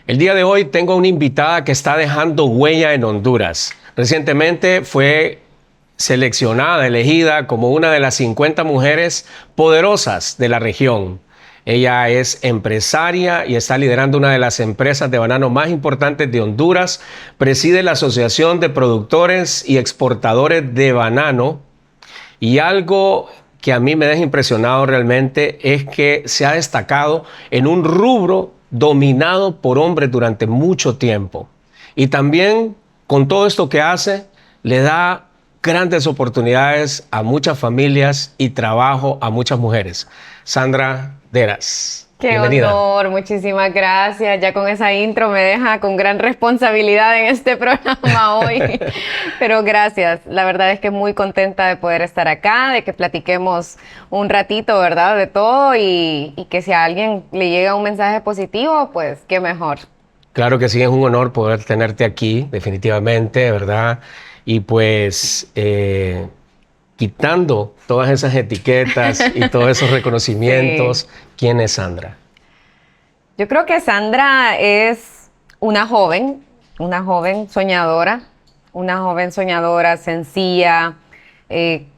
El día de hoy tengo una invitada que está dejando huella en Honduras. Recientemente fue seleccionada, elegida como una de las 50 mujeres poderosas de la región. Ella es empresaria y está liderando una de las empresas de banano más importantes de Honduras. Preside la Asociación de Productores y Exportadores de Banano. Y algo que a mí me deja impresionado realmente es que se ha destacado en un rubro dominado por hombres durante mucho tiempo. Y también con todo esto que hace, le da grandes oportunidades a muchas familias y trabajo a muchas mujeres. Sandra Deras, Qué bienvenida. honor, muchísimas gracias. Ya con esa intro me deja con gran responsabilidad en este programa hoy. Pero gracias. La verdad es que muy contenta de poder estar acá, de que platiquemos un ratito, ¿verdad? De todo y que si a alguien le llega un mensaje positivo, pues qué mejor. Claro que sí, es un honor poder tenerte aquí, definitivamente, ¿verdad? Y pues quitando todas esas etiquetas y todos esos Sí. reconocimientos, ¿quién es Sandra? Yo creo que Sandra es una joven soñadora, sencilla,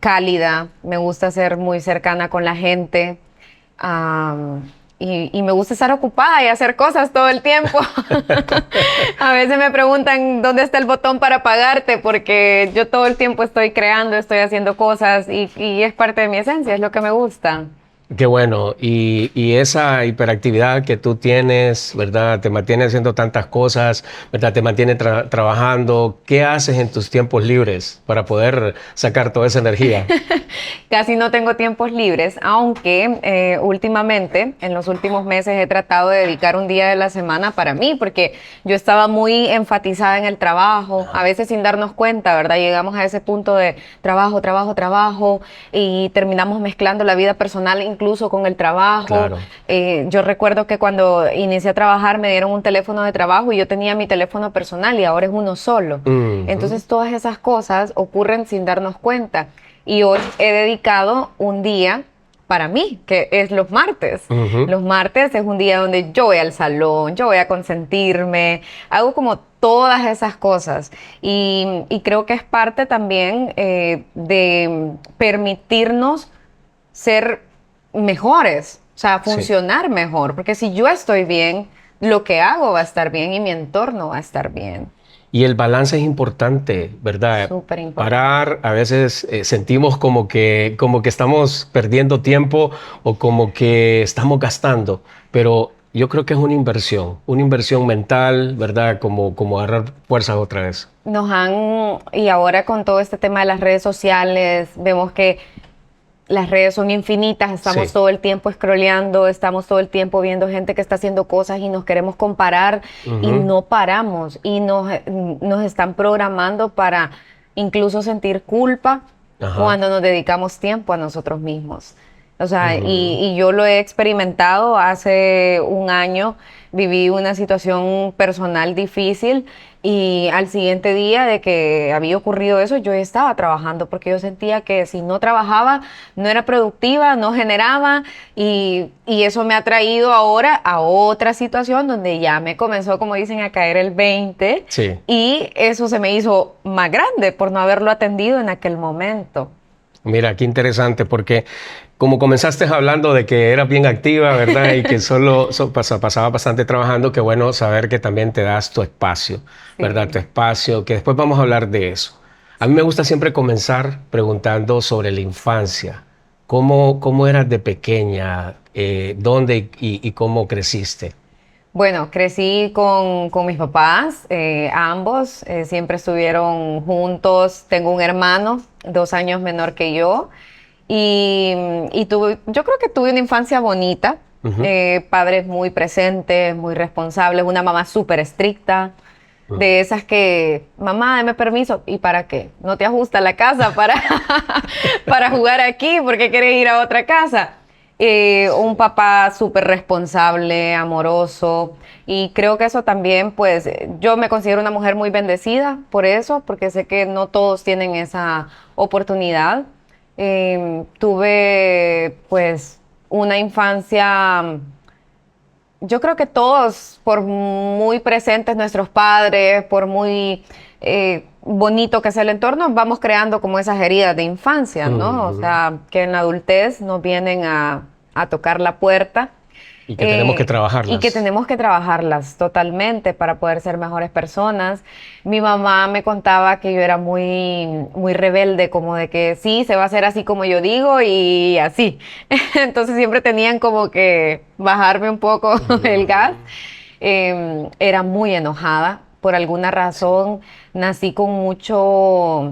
cálida. Me gusta ser muy cercana con la gente. Y me gusta estar ocupada y hacer cosas todo el tiempo. A veces me preguntan dónde está el botón para pagarte, porque yo todo el tiempo estoy creando, estoy haciendo cosas y es parte de mi esencia, es lo que me gusta. Qué bueno, y esa hiperactividad que tú tienes, ¿verdad? Te mantiene haciendo tantas cosas, ¿verdad? Te mantiene trabajando. ¿Qué haces en tus tiempos libres para poder sacar toda esa energía? Casi no tengo tiempos libres, aunque últimamente, en los últimos meses, he tratado de dedicar un día de la semana para mí, porque yo estaba muy enfatizada en el trabajo, a veces sin darnos cuenta, ¿verdad? Llegamos a ese punto de trabajo, trabajo, trabajo, y terminamos mezclando la vida personal incluso con el trabajo. Claro. Yo recuerdo que cuando inicié a trabajar me dieron un teléfono de trabajo y yo tenía mi teléfono personal y ahora es uno solo. Ujú. Entonces todas esas cosas ocurren sin darnos cuenta. Y hoy he dedicado un día para mí, que es los martes. Ujú. Los martes es un día donde yo voy al salón, yo voy a consentirme, hago como todas esas cosas. Y creo que es parte también de permitirnos ser mejores, o sea, Sí. funcionar mejor, porque si yo estoy bien, lo que hago va a estar bien y mi entorno va a estar bien. Y el balance es importante, ¿verdad? Súper importante. Parar, a veces sentimos como que estamos perdiendo tiempo o como que estamos gastando, pero yo creo que es una inversión mental, ¿verdad? Como agarrar fuerzas otra vez. Y ahora con todo este tema de las redes sociales, vemos que las redes son infinitas, estamos Sí. todo el tiempo scrolleando, estamos todo el tiempo viendo gente que está haciendo cosas y nos queremos comparar y Ujú. no paramos y nos están programando para incluso sentir culpa Ajá. cuando nos dedicamos tiempo a nosotros mismos. O sea, Ujú. y yo lo he experimentado hace un año, viví una situación personal difícil y al siguiente día de que había ocurrido eso, yo estaba trabajando porque yo sentía que si no trabajaba, no era productiva, no generaba y eso me ha traído ahora a otra situación donde ya me comenzó, como dicen, a caer el 20 Sí. y eso se me hizo más grande por no haberlo atendido en aquel momento. Mira, qué interesante, porque como comenzaste hablando de que eras bien activa, ¿verdad? Y que pasaba bastante trabajando, qué bueno saber que también te das tu espacio, ¿verdad? Tu Sí. espacio, que después vamos a hablar de eso. A mí me gusta siempre comenzar preguntando sobre la infancia. ¿Cómo eras de pequeña? ¿Dónde y cómo creciste? Bueno, crecí con mis papás, ambos siempre estuvieron juntos. Tengo un hermano, 2 años menor que yo, yo creo que tuve una infancia bonita, Ujú. padres muy presentes, muy responsables, una mamá súper estricta, Ujú. de esas que, mamá, deme permiso, ¿y para qué? ¿No te ajusta la casa para, para jugar aquí? ¿Por qué quieres ir a otra casa? Un Sí. papá súper responsable, amoroso, y creo que eso también, pues, yo me considero una mujer muy bendecida por eso, porque sé que no todos tienen esa oportunidad. Tuve, pues, una infancia yo creo que todos, por muy presentes nuestros padres, por muy bonito que sea el entorno, vamos creando como esas heridas de infancia, ¿no? O sea, que en la adultez nos vienen a tocar la puerta. Y que tenemos que Y que trabajarlas. tenemos que trabajarlas totalmente para poder ser mejores personas. Mi mamá me contaba que yo era muy rebelde, como de que sí, se va a hacer así como yo digo y así. Entonces siempre tenían como que bajarme un poco el gas. Era muy enojada. Por alguna razón nací con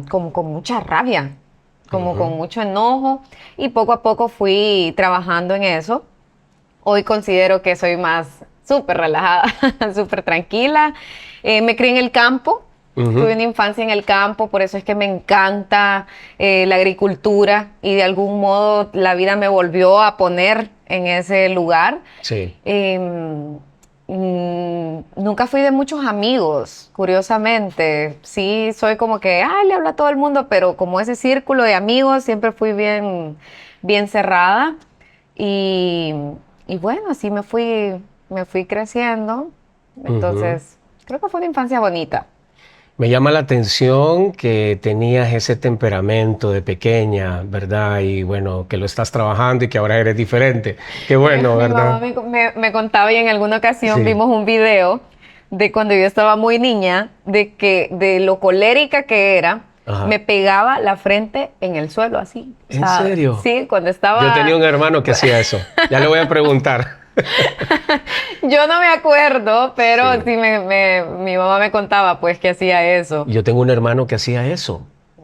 como con mucha rabia, como con Ujú. mucho enojo y poco a poco fui trabajando en eso. Hoy considero que soy más súper relajada, súper tranquila. Me crié en el campo, tuve Ujú. una infancia en el campo, por eso es que me encanta la agricultura y de algún modo la vida me volvió a poner en ese lugar. Sí. Nunca fui de muchos amigos, curiosamente. Sí, soy como que, ay, le hablo a todo el mundo, pero como ese círculo de amigos siempre fui bien cerrada. Y, y bueno, así me fui creciendo. Ujú. Entonces, creo que fue una infancia bonita. Me llama la atención que tenías ese temperamento de pequeña, ¿verdad? Y bueno, que lo estás trabajando y que ahora eres diferente. Qué bueno, Mi mamá ¿verdad? me contaba y en alguna ocasión Sí. vimos un video de cuando yo estaba muy niña, de que de lo colérica que era, me Ajá. pegaba la frente en el suelo, así. O ¿En sea, serio? sí, cuando Yo tenía estaba... un hermano que hacía eso. Ya le voy a preguntar. Yo no me acuerdo, pero Sí. sí mi mamá me contaba pues que hacía eso. Yo tengo un hermano que hacía eso.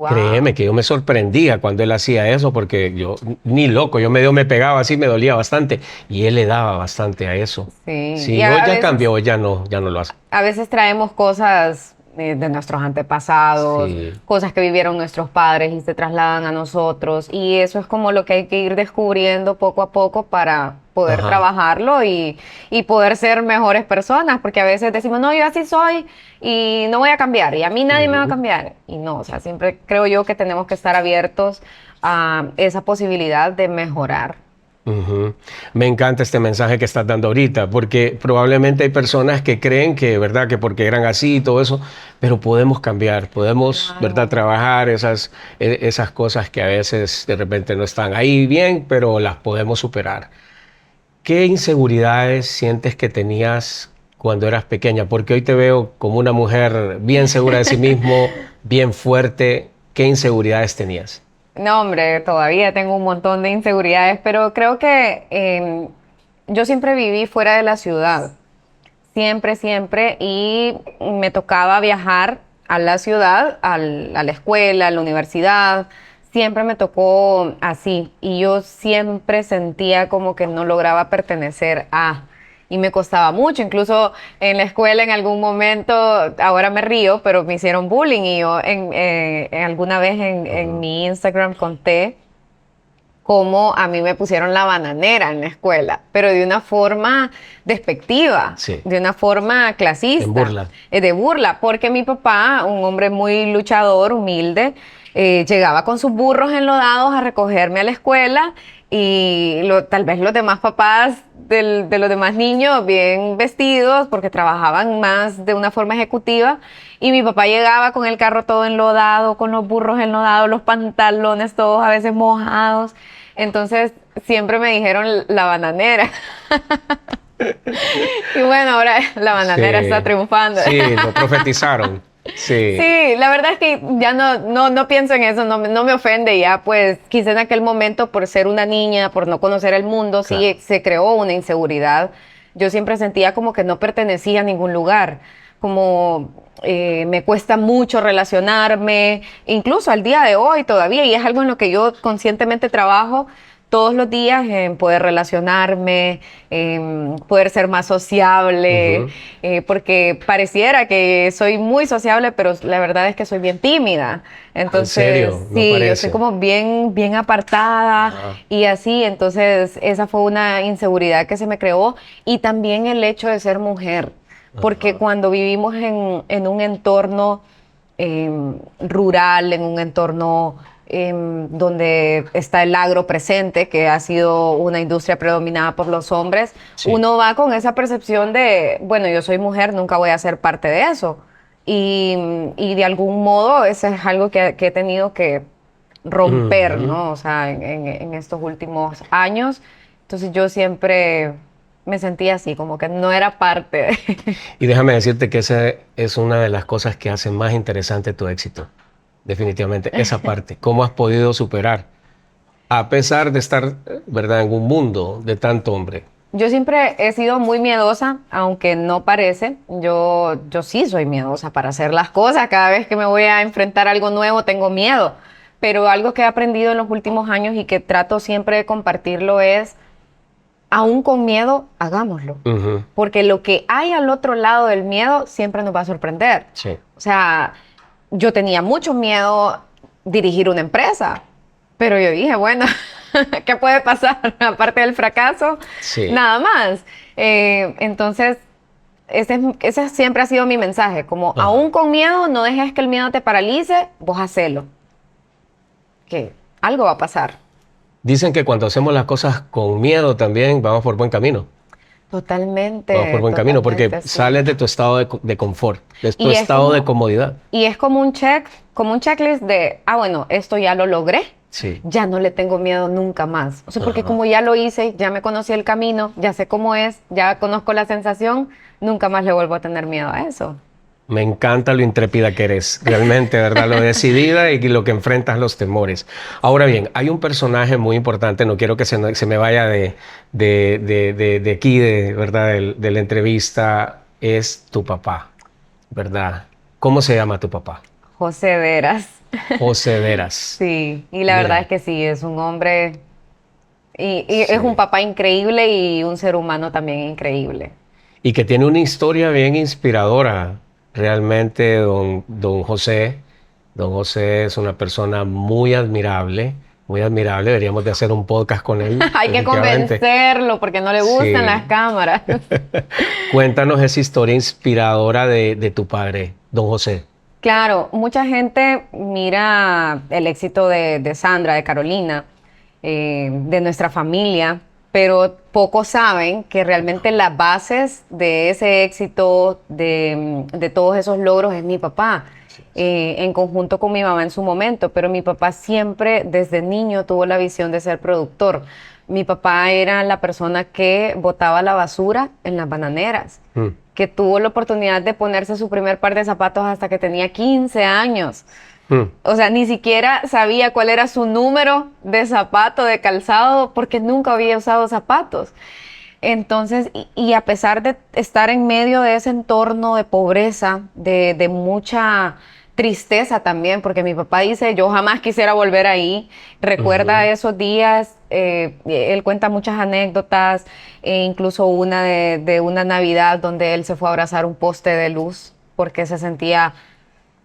Créeme Wow. que yo me sorprendía cuando él hacía eso porque yo, ni loco, me pegaba así, me dolía bastante y él le daba bastante a eso. Sí, y Sí, hoy ya cambió, hoy ya no lo hace. a veces traemos cosas de nuestros antepasados, Sí, cosas que vivieron nuestros padres y se trasladan a nosotros. Y eso es como lo que hay que ir descubriendo poco a poco para poder ajá. trabajarlo y poder ser mejores personas. Porque a veces decimos, no, yo así soy y no voy a cambiar y a mí nadie me va a Ujú. cambiar. Y no, o sea, siempre creo yo que tenemos que estar abiertos a esa posibilidad de mejorar. Ujú. Me encanta este mensaje que estás dando ahorita, porque probablemente hay personas que creen que, ¿verdad?, que porque eran así y todo eso, pero podemos cambiar, podemos, ¿verdad?, Claro. trabajar esas cosas que a veces de repente no están ahí bien, pero las podemos superar. ¿Qué inseguridades sientes que tenías cuando eras pequeña? Porque hoy te veo como una mujer bien segura de sí mismo, bien fuerte. ¿Qué inseguridades tenías? No, hombre, todavía tengo un montón de inseguridades, pero creo que yo siempre viví fuera de la ciudad, siempre, siempre, y me tocaba viajar a la ciudad, a la escuela, a la universidad, siempre me tocó así, y yo siempre sentía como que no lograba pertenecer a, y me costaba mucho, incluso en la escuela en algún momento, ahora me río, pero me hicieron bullying, y yo alguna vez en Ujú. mi Instagram conté cómo a mí me pusieron la bananera en la escuela, pero de una forma despectiva, Sí, de una forma en clasista, burla. de burla, porque mi papá, un hombre muy luchador, humilde, llegaba con sus burros enlodados a recogerme a la escuela y tal vez los demás papás de los demás niños bien vestidos porque trabajaban más de una forma ejecutiva y mi papá llegaba con el carro todo enlodado, con los burros enlodados, los pantalones todos a veces mojados. Entonces siempre me dijeron la bananera. Y bueno, ahora la bananera está Sí, triunfando. sí, lo profetizaron. Sí, Sí, la verdad es que ya no pienso en eso, no me ofende ya, pues quizá en aquel momento por ser una niña, por no conocer el mundo, sí claro. se creó una inseguridad. Yo siempre sentía como que no pertenecía a ningún lugar, como me cuesta mucho relacionarme, incluso al día de hoy todavía, y es algo en lo que yo conscientemente trabajo todos los días en poder relacionarme, en poder ser más sociable, Ujú. porque pareciera que soy muy sociable, pero la verdad es que soy bien tímida. En Entonces, serio, no sí, yo soy parece. como bien apartada Ajá. y así. Entonces, esa fue una inseguridad que se me creó y también el hecho de ser mujer, porque Ajá. cuando vivimos en un entorno rural, en un entorno donde está el agro presente, que ha sido una industria predominada por los hombres, Sí. uno va con esa percepción de, bueno, yo soy mujer, nunca voy a ser parte de eso. Y de algún modo eso es algo que he tenido que romper, Ujú. ¿no? O sea, en estos últimos años. Entonces yo siempre me sentía así, como que no era parte de... Y déjame decirte que esa es una de las cosas que hace más interesante tu éxito. Definitivamente, esa parte. ¿Cómo has podido superar? A pesar de estar, ¿verdad?, en un mundo de tanto hombre. Yo siempre he sido muy miedosa, aunque no parece. Yo sí soy miedosa para hacer las cosas. Cada vez que me voy a enfrentar a algo nuevo, tengo miedo. Pero algo que he aprendido en los últimos años y que trato siempre de compartirlo es, aún con miedo, hagámoslo. Ujú. Porque lo que hay al otro lado del miedo siempre nos va a sorprender. Sí. O sea, yo tenía mucho miedo dirigir una empresa, pero yo dije, bueno, ¿qué puede pasar? Aparte del fracaso, Sí. nada más. Entonces, ese siempre ha sido mi mensaje, como Ajá. aún con miedo, no dejes que el miedo te paralice, vos hacelo, que algo va a pasar. Dicen que cuando hacemos las cosas con miedo también vamos por buen camino. Vamos por Totalmente, buen camino porque totalmente, sí. sales de tu estado de confort, de tu Y es estado de como, comodidad. y es como un como un checklist de, bueno, esto ya lo logré, Sí. ya no le tengo miedo nunca más. O sea, porque Ajá. como ya lo hice, ya me conocí el camino, ya sé cómo es, ya conozco la sensación, nunca más le vuelvo a tener miedo a eso. Me encanta lo intrépida que eres, realmente, ¿verdad? Lo decidida y lo que enfrentas los temores. Ahora bien, hay un personaje muy importante, no quiero que se me vaya de aquí, ¿verdad? De la entrevista, es tu papá, ¿verdad? ¿Cómo se llama tu papá? José Veras. José Veras. Sí, y la verdad Mira, es que sí, es un hombre y es un sí. papá increíble y un ser humano también increíble. Y que tiene una historia bien inspiradora, realmente, don José. Don José es una persona muy admirable, muy admirable. Deberíamos de hacer un podcast con él, Hay que definitivamente. convencerlo porque no le gustan Sí. las cámaras. Cuéntanos esa historia inspiradora de tu padre, don José. Claro, mucha gente mira el éxito de Sandra, de Carolina, de nuestra familia, pero pocos saben que realmente las bases de ese éxito, de todos esos logros, es mi papá, en conjunto con mi mamá en su momento, pero mi papá siempre desde niño tuvo la visión de ser productor. Mi papá era la persona que botaba la basura en las bananeras, Mm, que tuvo la oportunidad de ponerse su primer par de zapatos hasta que tenía 15 años. mm. O sea, ni siquiera sabía cuál era su número de zapato, de calzado, porque nunca había usado zapatos. Entonces, y a pesar de estar en medio de ese entorno de pobreza, de mucha tristeza también, porque mi papá dice, yo jamás quisiera volver ahí, recuerda Ujú. esos días, él cuenta muchas anécdotas, incluso una de una Navidad donde él se fue a abrazar un poste de luz porque se sentía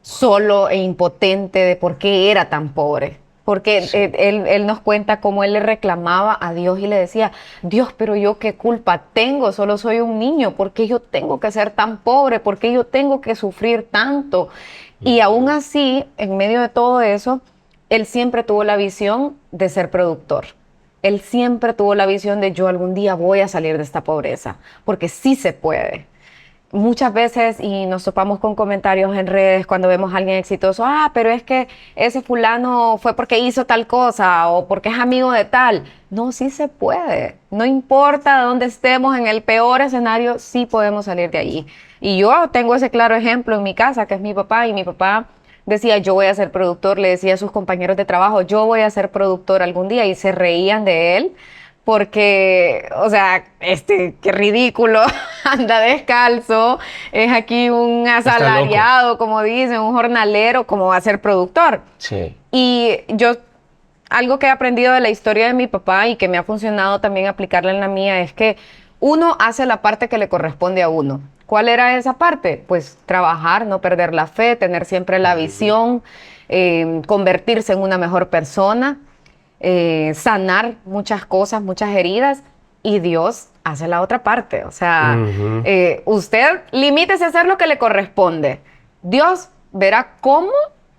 solo e impotente de por qué era tan pobre. Porque Sí. él nos cuenta cómo él le reclamaba a Dios y le decía, Dios, pero yo qué culpa tengo, solo soy un niño, ¿por qué yo tengo que ser tan pobre? ¿Por qué yo tengo que sufrir tanto? Y aún Ujú. así, en medio de todo eso, él siempre tuvo la visión de ser productor. Él siempre tuvo la visión de yo algún día voy a salir de esta pobreza, porque sí se puede. Muchas veces y nos topamos con comentarios en redes cuando vemos a alguien exitoso, pero es que ese fulano fue porque hizo tal cosa o porque es amigo de tal. No, sí se puede. No importa dónde estemos, en el peor escenario, sí podemos salir de allí. Y yo tengo ese claro ejemplo en mi casa, que es mi papá, y mi papá decía, yo voy a ser productor, le decía a sus compañeros de trabajo, yo voy a ser productor algún día, y se reían de él porque, o sea, qué ridículo, anda descalzo, es aquí un Está loco. asalariado, como dicen, un jornalero, ¿cómo va a ser productor? Sí. Y yo, algo que he aprendido de la historia de mi papá y que me ha funcionado también aplicarla en la mía es que uno hace la parte que le corresponde a uno. ¿Cuál era esa parte? Pues trabajar, no perder la fe, tener siempre la Ujú. visión, convertirse en una mejor persona, sanar muchas cosas, muchas heridas, y Dios hace la otra parte. O sea, Ujú. usted limítese a hacer lo que le corresponde. Dios verá cómo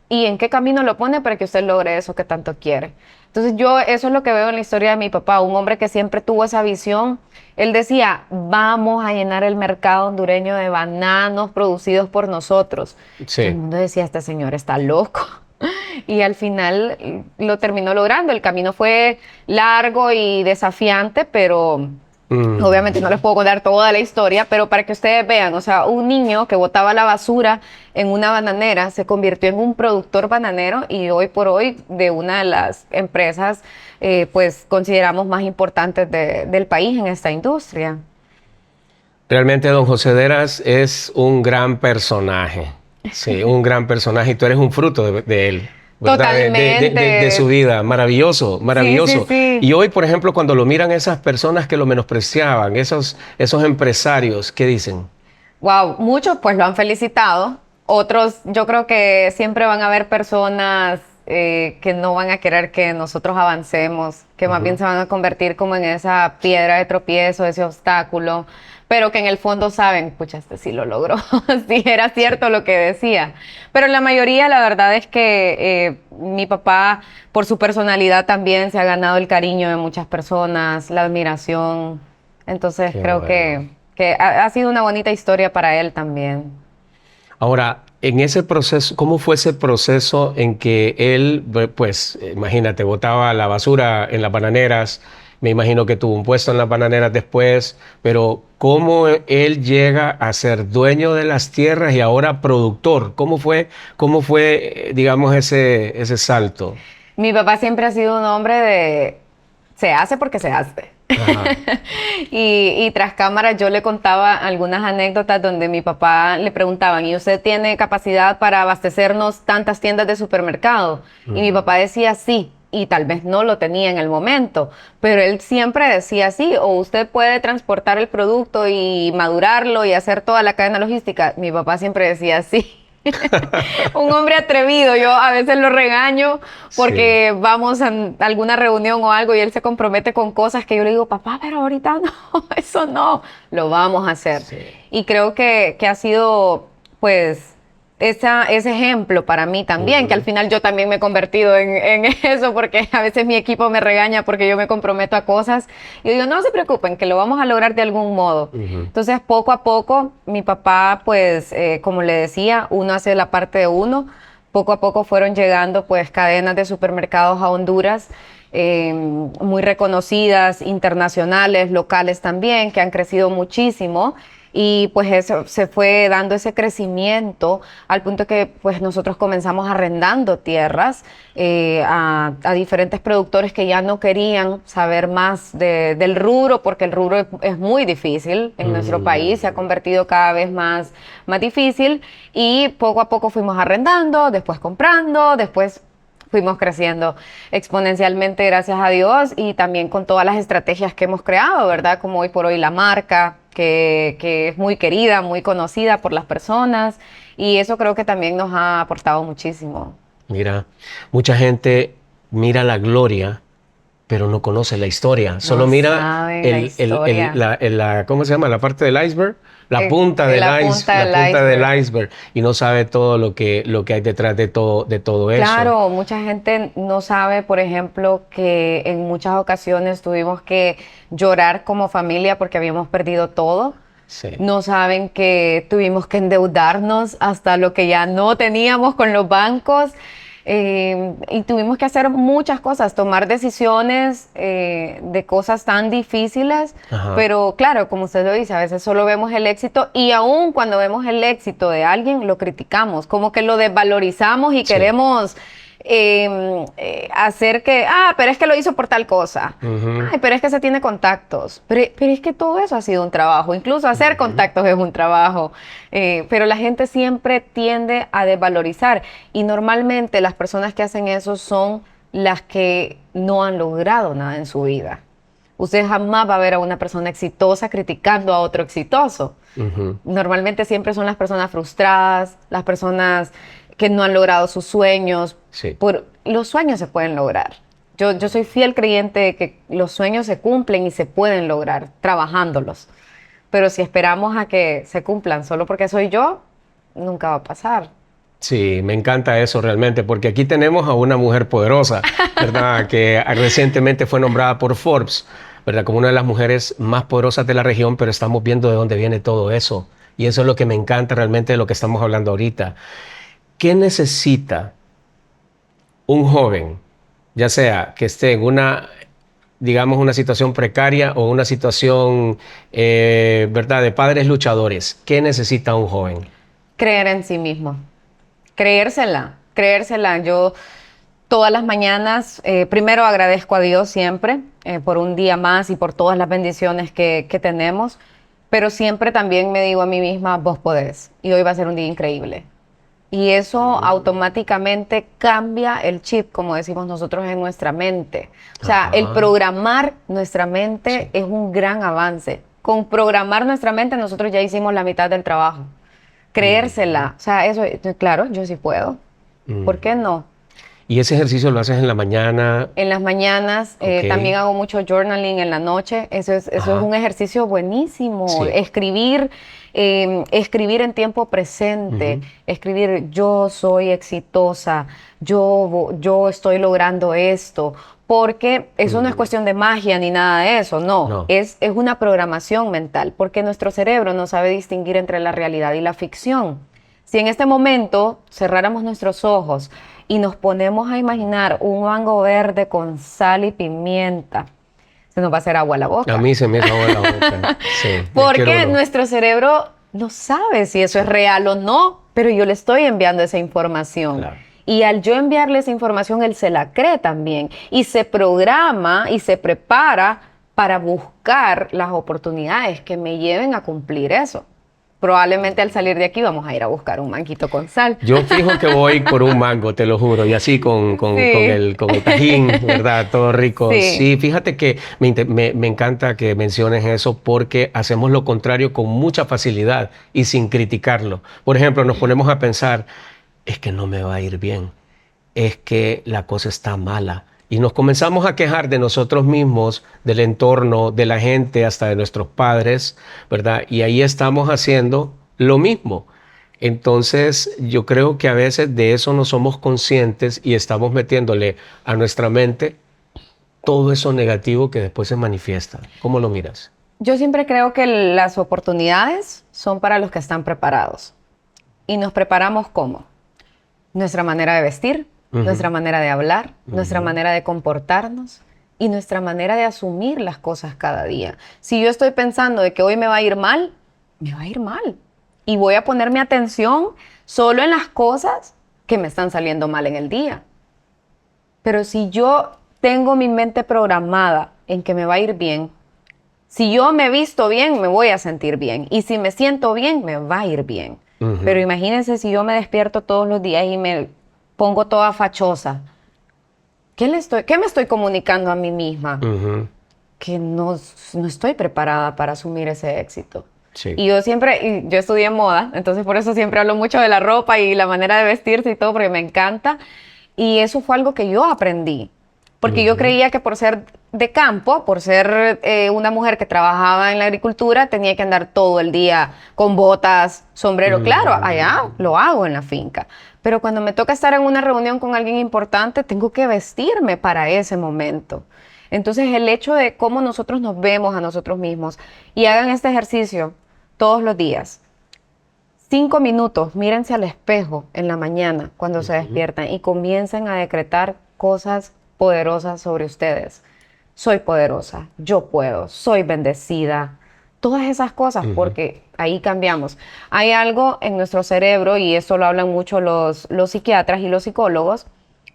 y en qué camino lo pone para que usted logre eso que tanto quiere. Entonces yo eso es lo que veo en la historia de mi papá, un hombre que siempre tuvo esa visión. Él decía, vamos a llenar el mercado hondureño de bananos producidos por nosotros. Todo el Sí. mundo decía, este señor está loco. Y al final lo terminó logrando. El camino fue largo y desafiante, pero Mm. obviamente no les puedo contar toda la historia, pero para que ustedes vean, o sea, un niño que botaba la basura en una bananera se convirtió en un productor bananero y hoy por hoy de una de las empresas, pues consideramos más importantes del país en esta industria. Realmente don José Deras es un gran personaje. Sí, un gran personaje y tú eres un fruto de él, ¿verdad? De su Totalmente. vida. Maravilloso, Sí, sí, maravilloso. sí. Y hoy, por ejemplo, cuando lo miran esas personas que lo menospreciaban, esos empresarios, ¿qué dicen? Wow, muchos pues lo han felicitado. Otros, yo creo que siempre van a haber personas que no van a querer que nosotros avancemos, que más bien Ujú. se van a convertir como en esa piedra de tropiezo, ese obstáculo, pero que en el fondo saben, pucha, este sí lo logró, sí era Sí. cierto lo que decía. Pero la mayoría, la verdad es que mi papá, por su personalidad también, se ha ganado el cariño de muchas personas, la admiración. Entonces Qué creo bueno. que ha sido una bonita historia para él también. Ahora, en ese proceso, ¿cómo fue ese proceso en que él, pues, imagínate, botaba la basura en las bananeras? Me imagino que tuvo un puesto en las bananeras después, pero ¿cómo él llega a ser dueño de las tierras y ahora productor? Cómo fue, digamos, ese salto? Mi papá siempre ha sido un hombre de se hace porque se hace. Ajá. Y tras cámaras yo le contaba algunas anécdotas donde mi papá le preguntaban, ¿y usted tiene capacidad para abastecernos tantas tiendas de supermercado? Y mi Ujú. papá decía sí, y tal vez no lo tenía en el momento, pero él siempre decía sí, o usted puede transportar el producto y madurarlo y hacer toda la cadena logística. Mi papá siempre decía sí. Un hombre atrevido, yo a veces lo regaño Sí, porque vamos a alguna reunión o algo y él se compromete con cosas que yo le digo, papá, pero ahorita no, eso no, lo vamos a hacer. sí. Y creo que ha sido, pues, ese ejemplo para mí también, que al Ujú, final yo también me he convertido en eso, porque a veces mi equipo me regaña porque yo me comprometo a cosas. Y yo digo, no se preocupen, que lo vamos a lograr de algún modo. ujú. Entonces, poco a poco, mi papá, pues, como le decía, uno hace la parte de uno. Poco a poco fueron llegando, pues, cadenas de supermercados a Honduras, muy reconocidas, internacionales, locales también, que han crecido muchísimo. Y pues eso se fue dando ese crecimiento al punto que pues nosotros comenzamos arrendando tierras a diferentes productores que ya no querían saber más del rubro, porque el rubro es muy difícil en nuestro país, se ha Mm. convertido cada vez más difícil y poco a poco fuimos arrendando, después comprando, después fuimos creciendo exponencialmente, gracias a Dios, y también con todas las estrategias que hemos creado, ¿verdad? Como hoy por hoy la marca, que es muy querida, muy conocida por las personas, y eso creo que también nos ha aportado muchísimo. Mira, mucha gente mira la gloria pero no conoce la historia. Solo No mira saben la historia. ¿cómo se llama? La parte del iceberg, La punta la del punta del iceberg. iceberg, y no sabe todo lo que hay detrás de todo eso. Claro, mucha gente no sabe, por ejemplo, que en muchas ocasiones tuvimos que llorar como familia porque habíamos perdido todo. Sí. No saben que tuvimos que endeudarnos hasta lo que ya no teníamos con los bancos y tuvimos que hacer muchas cosas, tomar decisiones de cosas tan difíciles, Ajá. pero claro, como usted lo dice, a veces solo vemos el éxito y aún cuando vemos el éxito de alguien lo criticamos, como que lo desvalorizamos y Sí. queremos hacer que, pero es que lo hizo por tal cosa. Ujú, Ay, pero es que se tiene contactos. Pero es que todo eso ha sido un trabajo. Incluso hacer ujú. contactos es un trabajo. Pero la gente siempre tiende a desvalorizar. Y normalmente las personas que hacen eso son las que no han logrado nada en su vida. Usted jamás va a ver a una persona exitosa criticando a otro exitoso. Ujú. Normalmente siempre son las personas frustradas, las personas que no han logrado sus sueños. Sí. Los sueños se pueden lograr. Yo soy fiel creyente de que los sueños se cumplen y se pueden lograr trabajándolos. Pero si esperamos a que se cumplan solo porque soy yo, nunca va a pasar. Sí, me encanta eso realmente, porque aquí tenemos a una mujer poderosa, ¿verdad? Que recientemente fue nombrada por Forbes, ¿verdad? Como una de las mujeres más poderosas de la región, pero estamos viendo de dónde viene todo eso. Y eso es lo que me encanta realmente de lo que estamos hablando ahorita. ¿Qué necesita un joven, ya sea que esté en una, digamos, una situación precaria o una situación, ¿verdad?, de padres luchadores? ¿Qué necesita un joven? Creer en sí mismo, creérsela, creérsela. Yo todas las mañanas, primero agradezco a Dios siempre por un día más y por todas las bendiciones que tenemos, pero siempre también me digo a mí misma, vos podés, y hoy va a ser un día increíble. Y eso automáticamente cambia el chip, como decimos nosotros, en nuestra mente. O sea, el Ajá. programar nuestra mente Sí. es un gran avance. Con programar nuestra mente nosotros ya hicimos la mitad del trabajo. Ujú. Creérsela. O sea, eso, claro, yo sí puedo. ¿Por qué Ujú. no? ¿Y ese ejercicio lo haces en la mañana? En las mañanas, Ok. también hago mucho journaling en la noche. Eso es Ajá. un ejercicio buenísimo. Sí. Escribir en tiempo presente, Ujú. escribir yo soy exitosa, yo estoy logrando esto. Porque eso no es Ujú. cuestión de magia ni nada de eso, no, No. es una programación mental, porque nuestro cerebro no sabe distinguir entre la realidad y la ficción. Si en este momento cerráramos nuestros ojos y nos ponemos a imaginar un mango verde con sal y pimienta, se nos va a hacer agua a la A boca. mí se me hizo agua la boca. Sí, ya quiero Porque uno. nuestro cerebro no sabe si eso es Sí, real o no, pero yo le estoy enviando esa información. claro. Y al yo enviarle esa información, él se la cree también. Y se programa y se prepara para buscar las oportunidades que me lleven a cumplir eso. Probablemente al salir de aquí vamos a ir a buscar un manguito con sal. Yo fijo que voy por un mango, te lo juro, y así Sí, con el tajín, ¿verdad? Todo rico. sí. Sí, fíjate que me encanta que menciones eso porque hacemos lo contrario con mucha facilidad y sin criticarlo. Por ejemplo, nos ponemos a pensar, es que no me va a ir bien, es que la cosa está mala. Y nos comenzamos a quejar de nosotros mismos, del entorno, de la gente, hasta de nuestros padres, ¿verdad? Y ahí estamos haciendo lo mismo. Entonces, yo creo que a veces de eso no somos conscientes y estamos metiéndole a nuestra mente todo eso negativo que después se manifiesta. ¿Cómo lo miras? Yo siempre creo que las oportunidades son para los que están preparados. ¿Y nos preparamos cómo? Nuestra manera de vestir, Ujú, nuestra manera de hablar, nuestra ujú, manera de comportarnos y nuestra manera de asumir las cosas cada día. Si yo estoy pensando de que hoy me va a ir mal, me va a ir mal. Y voy a poner mi atención solo en las cosas que me están saliendo mal en el día. Pero si yo tengo mi mente programada en que me va a ir bien, si yo me visto bien, me voy a sentir bien. Y si me siento bien, me va a ir bien. Pero ujú, imagínense si yo me despierto todos los días y me pongo toda fachosa. ¿Qué me estoy comunicando a mí misma? ujú. Que no estoy preparada para asumir ese éxito. Sí. Y yo estudié moda, entonces por eso siempre hablo mucho de la ropa y la manera de vestirse y todo, porque me encanta. Y eso fue algo que yo aprendí. Porque yo Ujú, creía que por ser de campo, por ser una mujer que trabajaba en la agricultura, tenía que andar todo el día con botas, sombrero. Claro, allá ujú, lo hago en la finca. Pero cuando me toca estar en una reunión con alguien importante, tengo que vestirme para ese momento. Entonces, el hecho de cómo nosotros nos vemos a nosotros mismos y hagan este ejercicio todos los días. 5 minutos, mírense al espejo en la mañana cuando se ujú, despiertan y comiencen a decretar cosas poderosas sobre ustedes. Soy poderosa, yo puedo, soy bendecida. Todas esas cosas, ujú, porque ahí cambiamos. Hay algo en nuestro cerebro, y esto lo hablan mucho los psiquiatras y los psicólogos,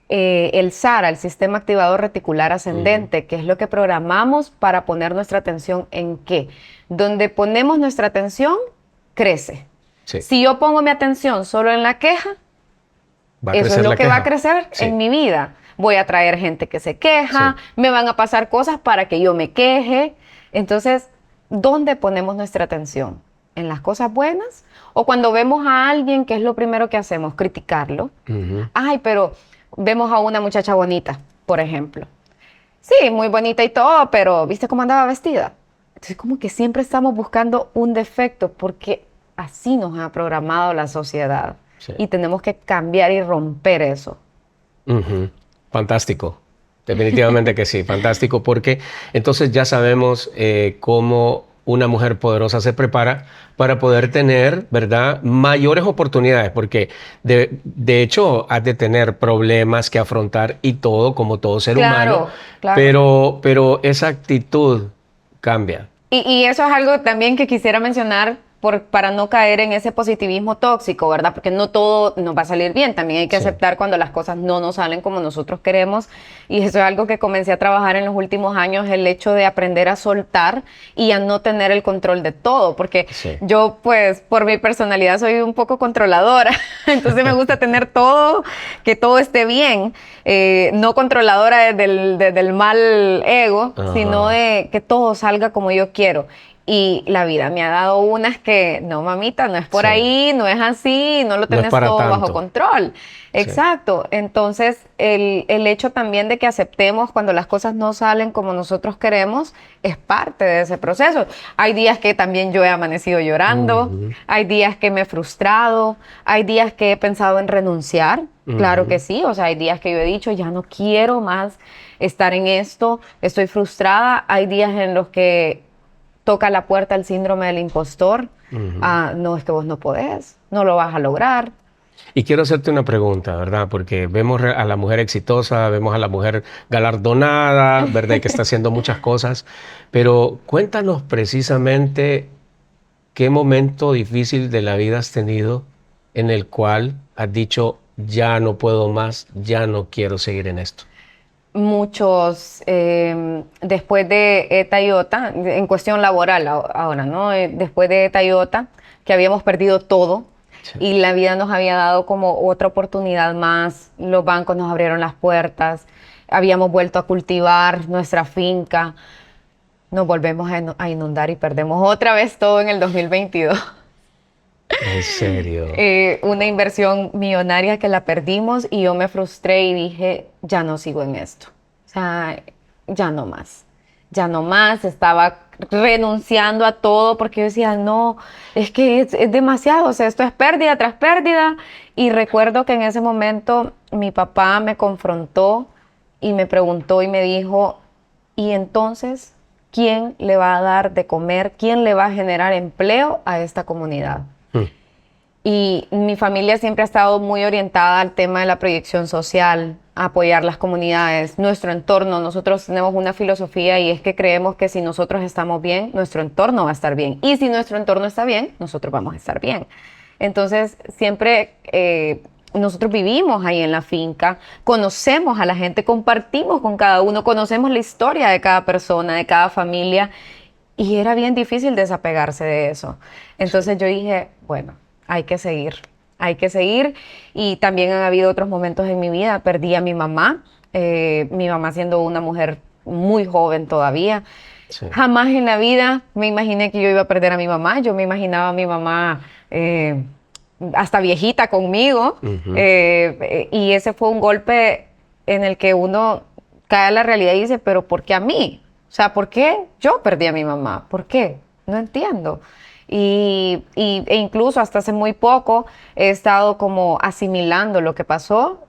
el SARA, el sistema activador reticular ujú. ascendente, que es lo que programamos para poner nuestra atención en qué. Donde ponemos nuestra atención, crece. Sí. Si yo pongo mi atención solo en la queja, ¿Va a eso es crecer lo la que va a queja? crecer en Sí, mi vida. Voy a traer gente que se queja, sí. me van a pasar cosas para que yo me queje. Entonces, ¿dónde ponemos nuestra atención? ¿En las cosas buenas? ¿O cuando vemos a alguien, qué es lo primero que hacemos? Criticarlo. Ujú, Ay, pero vemos a una muchacha bonita, por ejemplo. Sí, muy bonita y todo, pero ¿viste cómo andaba vestida? Entonces, como que siempre estamos buscando un defecto porque así nos ha programado la sociedad. Sí. Y tenemos que cambiar y romper eso. Ujú. Fantástico. Definitivamente que sí, fantástico, porque entonces ya sabemos cómo una mujer poderosa se prepara para poder tener, ¿verdad?, mayores oportunidades, porque de hecho has de tener problemas que afrontar y todo, como todo ser humano, Claro, claro. pero esa actitud cambia. Y eso es algo también que quisiera mencionar para no caer en ese positivismo tóxico, ¿verdad? Porque no todo nos va a salir bien. También hay que Sí. aceptar cuando las cosas no nos salen como nosotros queremos. Y eso es algo que comencé a trabajar en los últimos años, el hecho de aprender a soltar y a no tener el control de todo. Porque Sí. yo, pues, por mi personalidad soy un poco controladora. Entonces me gusta tener todo, que todo esté bien. No controladora desde el mal ego, sino Ajá. de que todo salga como yo quiero. Y la vida me ha dado unas que, no, mamita, no es por Sí. ahí, no es así, no lo No es tenés para todo bajo tanto. control. Sí. Exacto. Entonces, el hecho también de que aceptemos cuando las cosas no salen como nosotros queremos es parte de ese proceso. Hay días que también yo he amanecido llorando, Ujú. hay días que me he frustrado, hay días que he pensado en renunciar. Claro que Ujú. sí, o sea, hay días que yo he dicho, ya no quiero más estar en esto, estoy frustrada. Hay días en los que toca la puerta el síndrome del impostor. Ujú. Ah, no, es que vos no podés, no lo vas a lograr. Y quiero hacerte una pregunta, ¿verdad? Porque vemos a la mujer exitosa, vemos a la mujer galardonada, ¿verdad? Y que está haciendo muchas cosas, pero cuéntanos precisamente qué momento difícil de la vida has tenido en el cual has dicho, ya no puedo más, ya no quiero seguir en esto. Muchos, después de ETA y OTA, en cuestión laboral ahora, ¿no? Después de ETA y OTA, que habíamos perdido todo Sí. y la vida nos había dado como otra oportunidad más, los bancos nos abrieron las puertas, habíamos vuelto a cultivar nuestra finca, nos volvemos a inundar y perdemos otra vez todo en el 2022. En serio. Una inversión millonaria que la perdimos y yo me frustré y dije, ya no sigo en esto. O sea, ya no más. Ya no más. Estaba renunciando a todo porque yo decía, no, es que es demasiado. O sea, esto es pérdida tras pérdida. Y recuerdo que en ese momento mi papá me confrontó y me preguntó y me dijo, ¿y entonces quién le va a dar de comer? ¿Quién le va a generar empleo a esta comunidad? Mm. Y mi familia siempre ha estado muy orientada al tema de la proyección social, a apoyar las comunidades, nuestro entorno. Nosotros tenemos una filosofía y es que creemos que si nosotros estamos bien, nuestro entorno va a estar bien. Y si nuestro entorno está bien, nosotros vamos a estar bien. Entonces, siempre nosotros vivimos ahí en la finca, conocemos a la gente, compartimos con cada uno, conocemos la historia de cada persona, de cada familia. Y era bien difícil desapegarse de eso. Entonces yo dije, bueno, hay que seguir, hay que seguir. Y también han habido otros momentos en mi vida. Perdí a mi mamá siendo una mujer muy joven todavía. Sí. Jamás en la vida me imaginé que yo iba a perder a mi mamá. Yo me imaginaba a mi mamá hasta viejita conmigo. Ujú. Y ese fue un golpe en el que uno cae a la realidad y dice, pero ¿por qué a mí? O sea, ¿por qué yo perdí a mi mamá? ¿Por qué? No entiendo. E incluso hasta hace muy poco he estado como asimilando lo que pasó,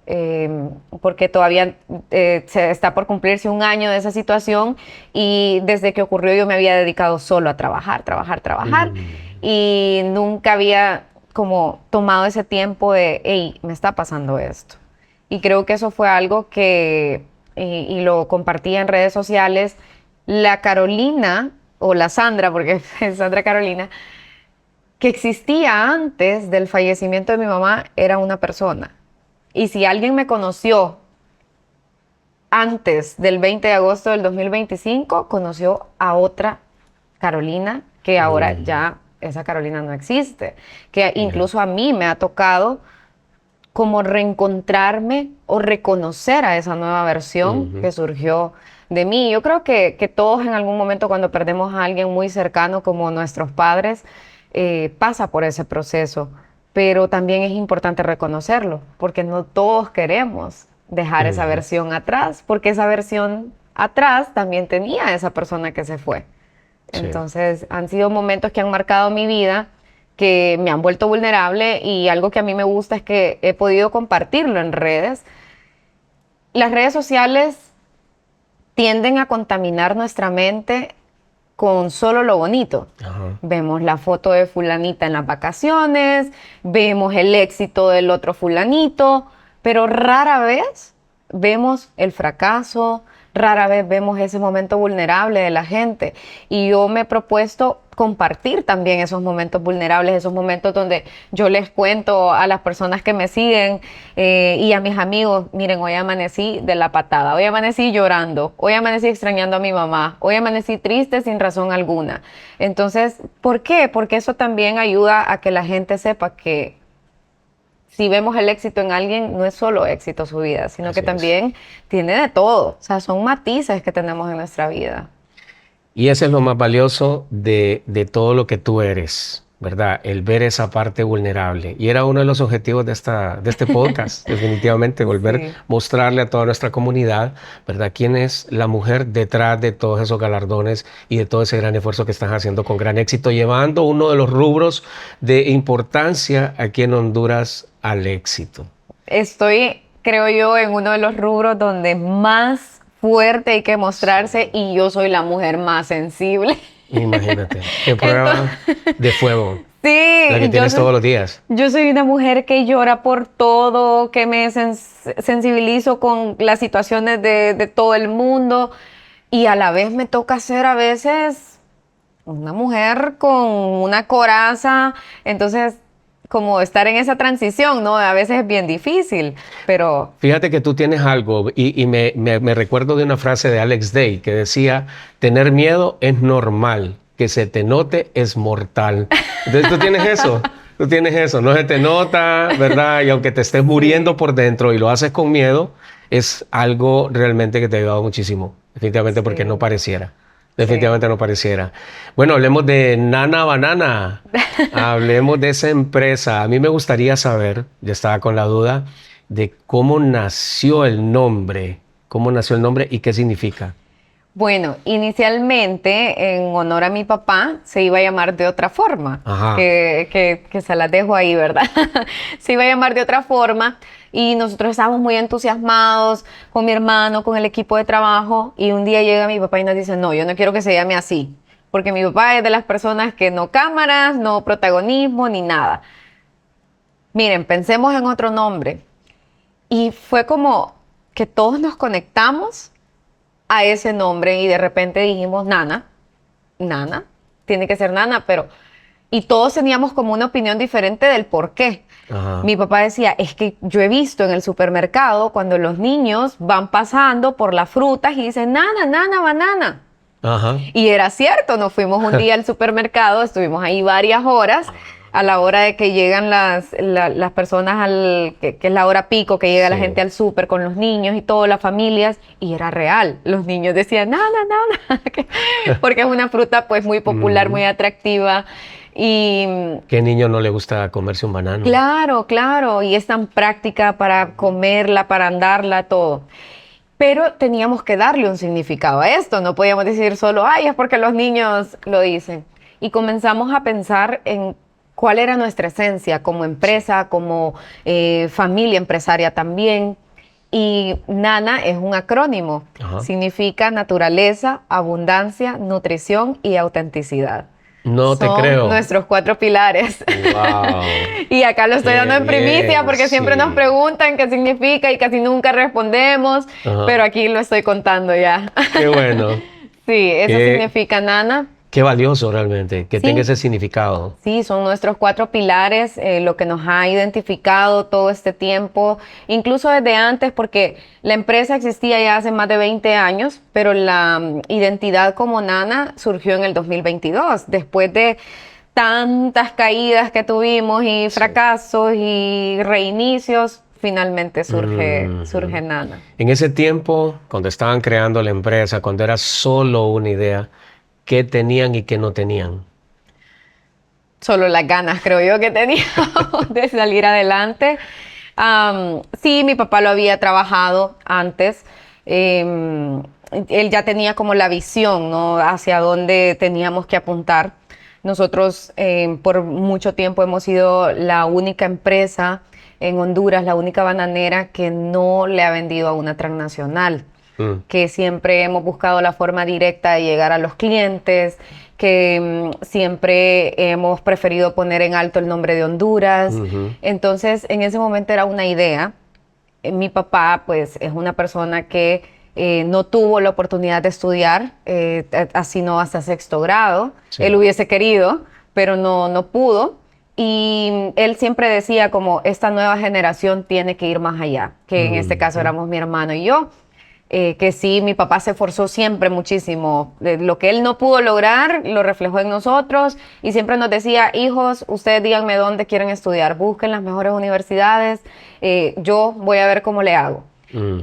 porque todavía se está por cumplirse un año de esa situación y desde que ocurrió yo me había dedicado solo a trabajar, trabajar, trabajar Mm. y nunca había como tomado ese tiempo de, hey, me está pasando esto. Y creo que eso fue algo que, y lo compartí en redes sociales, la Carolina, o la Sandra, porque es Sandra Carolina, que existía antes del fallecimiento de mi mamá, era una persona. Y si alguien me conoció antes del 20 de agosto del 2025, conoció a otra Carolina, que ahora Mm. ya esa Carolina no existe. Que Ya. incluso a mí me ha tocado como reencontrarme o reconocer a esa nueva versión Ujú. que surgió de mí. Yo creo que todos en algún momento cuando perdemos a alguien muy cercano como nuestros padres, pasa por ese proceso, pero también es importante reconocerlo, porque no todos queremos dejar esa Ujú. versión atrás, porque esa versión atrás también tenía a esa persona que se fue. Sí. Entonces han sido momentos que han marcado mi vida que me han vuelto vulnerable, y algo que a mí me gusta es que he podido compartirlo en redes. Las redes sociales tienden a contaminar nuestra mente con solo lo bonito. Ajá. Vemos la foto de fulanita en las vacaciones, vemos el éxito del otro fulanito, pero rara vez vemos el fracaso, rara vez vemos ese momento vulnerable de la gente. Y yo me he propuesto compartir también esos momentos vulnerables, esos momentos donde yo les cuento a las personas que me siguen y a mis amigos: miren, hoy amanecí de la patada, hoy amanecí llorando, hoy amanecí extrañando a mi mamá, hoy amanecí triste sin razón alguna. Entonces, ¿por qué? Porque eso también ayuda a que la gente sepa que si vemos el éxito en alguien, no es solo éxito su vida, sino Así que es. también tiene de todo. O sea, son matices que tenemos en nuestra vida. Y eso es lo más valioso de todo lo que tú eres, ¿verdad? El ver esa parte vulnerable. Y era uno de los objetivos de este podcast, definitivamente, volver Sí. a mostrarle a toda nuestra comunidad, ¿verdad? Quién es la mujer detrás de todos esos galardones y de todo ese gran esfuerzo que están haciendo con gran éxito, llevando uno de los rubros de importancia aquí en Honduras al éxito. Estoy, creo yo, en uno de los rubros donde más fuerte hay que mostrarse, y yo soy la mujer más sensible. Imagínate, qué prueba de fuego Sí, la que tienes todos los días. yo soy una mujer que llora por todo, que me sensibilizo con las situaciones de todo el mundo, y a la vez me toca ser a veces una mujer con una coraza. Entonces, como estar en esa transición, ¿no? A veces es bien difícil, pero Fíjate que tú tienes algo y me recuerdo de una frase de Alex Day que decía: tener miedo es normal, que se te note es mortal. Entonces tú tienes eso, no se te nota, ¿verdad? Y aunque te estés muriendo por dentro y lo haces con miedo, es algo realmente que te ha ayudado muchísimo, definitivamente, porque no sí, pareciera. sí. Definitivamente no pareciera. Bueno, hablemos de Nana Banana. Hablemos de esa empresa. A mí me gustaría saber, yo estaba con la duda, de cómo nació el nombre. ¿Cómo nació el nombre y qué significa? Bueno, inicialmente, en honor a mi papá, se iba a llamar de otra forma, Ajá. que se las dejo ahí, ¿verdad? Se iba a llamar de otra forma, y nosotros estábamos muy entusiasmados con mi hermano, con el equipo de trabajo, y un día llega mi papá y nos dice: no, yo no quiero que se llame así, porque mi papá es de las personas que no cámaras, no protagonismo, ni nada. Miren, pensemos en otro nombre. Y fue como que todos nos conectamos a ese nombre, y de repente dijimos: Nana, Nana, tiene que ser Nana, pero... Y todos teníamos como una opinión diferente del por qué. Ajá. Mi papá decía: es que yo he visto en el supermercado cuando los niños van pasando por las frutas y dicen: Nana, Nana, banana. Ajá. Y era cierto, nos fuimos un día al supermercado, estuvimos ahí varias horas, a la hora de que llegan las personas, que es la hora pico, que llega la Sí. gente al súper con los niños y todas las familias, y era real. Los niños decían: nana, nana, porque es una fruta pues muy popular, muy atractiva. Y ¿Qué niño no le gusta comerse un banano? claro, claro, y es tan práctica para comerla, para andarla, todo. Pero teníamos que darle un significado a esto, no podíamos decir solo: ay, es porque los niños lo dicen. Y comenzamos a pensar en cuál era nuestra esencia como empresa, como familia empresaria también. Y NANA es un acrónimo, Ajá. significa naturaleza, abundancia, nutrición y autenticidad. No te Son creo. nuestros 4 pilares. Wow. Y acá lo estoy Qué dando en primicia bien, porque siempre sí. nos preguntan qué significa y casi nunca respondemos, Ajá. pero aquí lo estoy contando ya. Qué bueno. Sí, eso Qué, significa Nana. qué valioso realmente que tenga Sí, ese significado. sí, son nuestros 4 pilares, lo que nos ha identificado todo este tiempo, incluso desde antes, porque la empresa existía ya hace más de 20 años, pero la identidad como Nana surgió en el 2022, después de tantas caídas que tuvimos y fracasos y reinicios. Finalmente surge Nana. En ese tiempo, cuando estaban creando la empresa, cuando era solo una idea, ¿qué tenían y qué no tenían? Solo las ganas, creo yo, que teníamos de salir adelante. Sí, mi papá lo había trabajado antes. Él ya tenía como la visión, ¿no?, hacia dónde teníamos que apuntar. Nosotros por mucho tiempo hemos sido la única empresa en Honduras, la única bananera que no le ha vendido a una transnacional, que siempre hemos buscado la forma directa de llegar a los clientes, que siempre hemos preferido poner en alto el nombre de Honduras. Entonces, en ese momento era una idea. Mi papá, pues, es una persona que no tuvo la oportunidad de estudiar, así no hasta sexto grado. Sí. Él hubiese querido, pero no pudo. Y él siempre decía como, esta nueva generación tiene que ir más allá, que en este caso éramos mi hermano y yo. Que sí, mi papá se esforzó siempre muchísimo. Lo que él no pudo lograr, lo reflejó en nosotros y siempre nos decía, hijos, ustedes díganme dónde quieren estudiar, busquen las mejores universidades, yo voy a ver cómo le hago.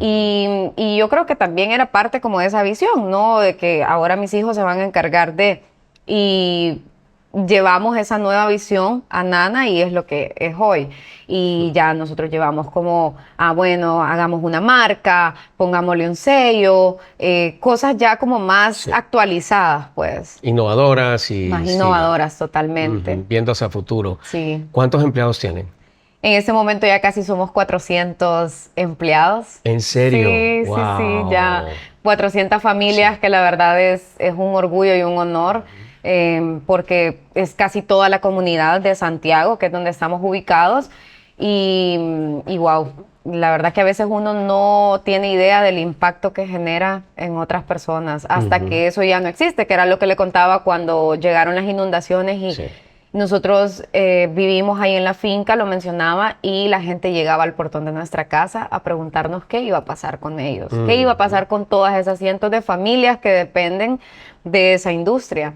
Y yo creo que también era parte como de esa visión, ¿no? De que ahora mis hijos se van a encargar de... Y llevamos esa nueva visión a Nana y es lo que es hoy. Y ya nosotros llevamos como, bueno, hagamos una marca, pongámosle un sello, cosas ya como más actualizadas, pues. Innovadoras y... Más innovadoras, totalmente. Viendo hacia futuro. Sí. ¿Cuántos empleados tienen? En este momento ya casi somos 400 empleados. ¿En serio? Sí, wow. sí, ya 400 familias, que la verdad es un orgullo y un honor. Porque es casi toda la comunidad de Santiago, que es donde estamos ubicados, y wow, la verdad que a veces uno no tiene idea del impacto que genera en otras personas, hasta que eso ya no existe, que era lo que le contaba cuando llegaron las inundaciones y nosotros vivimos ahí en la finca, lo mencionaba, y la gente llegaba al portón de nuestra casa a preguntarnos qué iba a pasar con ellos, qué iba a pasar con todas esas cientos de familias que dependen de esa industria.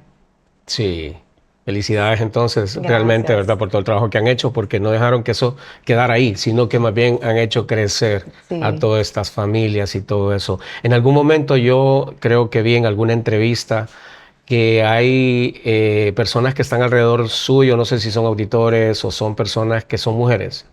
Sí, felicidades entonces, realmente, ¿verdad? Por todo el trabajo que han hecho, porque no dejaron que eso quedara ahí, sino que más bien han hecho crecer a todas estas familias y todo eso. En algún momento yo creo que vi en alguna entrevista que hay personas que están alrededor suyo, no sé si son auditores o son personas que son mujeres.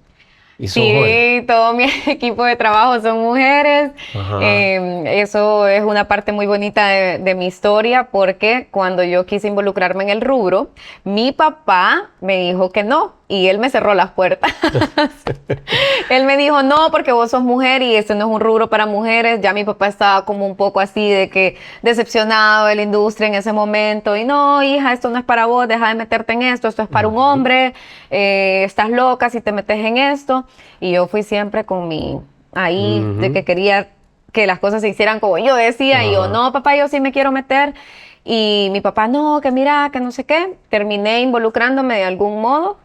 Y son jóvenes. Todo mi equipo de trabajo son mujeres. Eso es una parte muy bonita de mi historia, porque cuando yo quise involucrarme en el rubro, mi papá me dijo que no, y él me cerró las puertas. Él me dijo, no, porque vos sos mujer y este no es un rubro para mujeres. Ya mi papá estaba como un poco así de que decepcionado de la industria en ese momento. Y no, hija, esto no es para vos, deja de meterte en esto es para un hombre, estás loca si te metes en esto. Y yo fui siempre con mi ahí, de que quería que las cosas se hicieran como yo decía. Y yo, no, papá, yo sí me quiero meter. Y mi papá, no, que mira, que no sé qué. Terminé involucrándome de algún modo.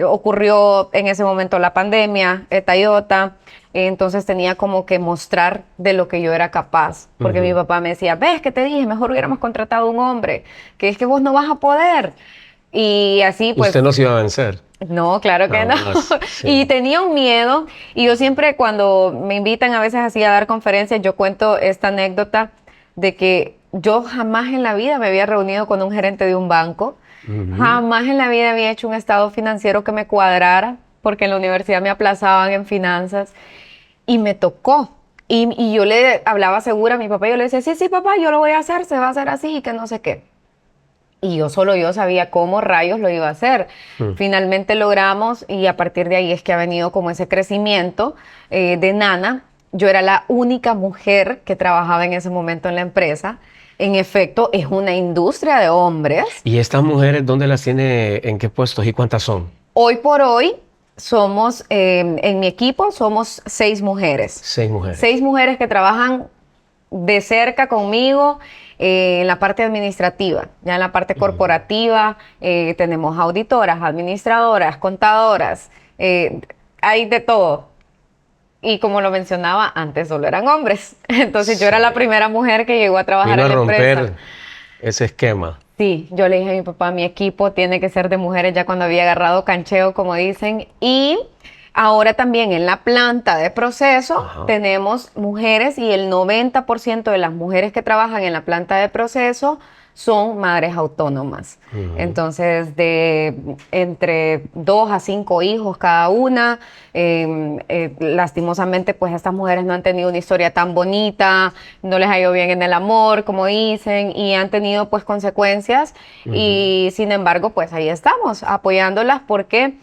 Ocurrió en ese momento la pandemia, Toyota, entonces tenía como que mostrar de lo que yo era capaz, porque mi papá me decía, ves que te dije, mejor hubiéramos contratado a un hombre, que es que vos no vas a poder. Y así pues... ¿Usted no se iba a vencer? No, claro que no. Y tenía un miedo, y yo siempre cuando me invitan a veces así a dar conferencias, yo cuento esta anécdota de que yo jamás en la vida me había reunido con un gerente de un banco. Jamás en la vida había hecho un estado financiero que me cuadrara, porque en la universidad me aplazaban en finanzas y me tocó. Y yo le hablaba segura a mi papá, yo le decía, sí, papá, yo lo voy a hacer, se va a hacer así y que no sé qué. Y yo sabía cómo rayos lo iba a hacer. Finalmente logramos, y a partir de ahí es que ha venido como ese crecimiento de Nana. Yo era la única mujer que trabajaba en ese momento en la empresa. En efecto, es una industria de hombres. ¿Y estas mujeres dónde las tiene, en qué puestos y cuántas son? Hoy por hoy somos, en mi equipo, somos 6 mujeres. 6 mujeres. 6 mujeres que trabajan de cerca conmigo en la parte administrativa. Ya en la parte corporativa tenemos auditoras, administradoras, contadoras, hay de todo. Y como lo mencionaba, antes solo eran hombres. Entonces yo era la primera mujer que llegó a trabajar en la empresa. Vino a romper ese esquema. Sí, yo le dije a mi papá, mi equipo tiene que ser de mujeres, ya cuando había agarrado cancheo, como dicen. Y ahora también en la planta de proceso tenemos mujeres, y el 90% de las mujeres que trabajan en la planta de proceso son madres autónomas. Entonces, de entre 2 a 5 hijos cada una. Lastimosamente, pues estas mujeres no han tenido una historia tan bonita, no les ha ido bien en el amor, como dicen, y han tenido pues consecuencias. Y sin embargo, pues ahí estamos, apoyándolas porque